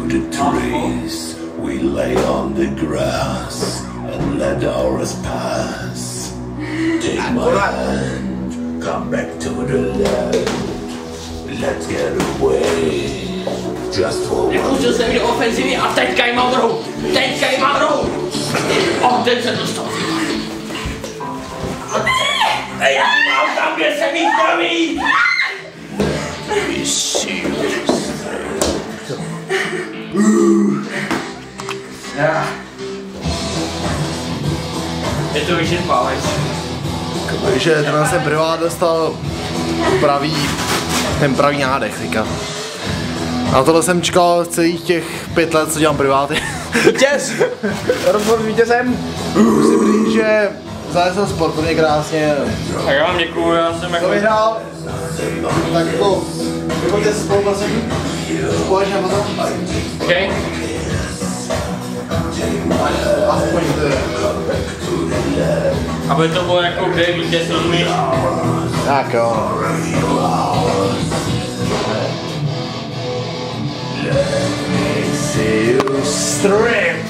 the trees, we lay on the grass and let hours pass. Take my hand, come back to the land. Let's get away. Just for one. Nepustil jsem do ofenzivy a teďka ji mám rohu. Teďka ji mám rohu. O, teď se dostal. Ej, já ji mám tam, kde jsem jí zdraví. Je to vyčerpávající. Takže ten se privát dostal ten pravý nádech teďka. Na tohle jsem čekal celých těch 5 let, co dělám priváty. Vítěz! Rozhovor s vítězem! Musím říct, že zajel sportovně krásně. Tak já vám děkuju, já jsem jako... To vyhrál, tak jako, vychoďte se spolu prosím, společně potom. Okay. Aspoň to je. Aby to bylo jako kde vítěz, rozumíš? Tak jo. See you stripped.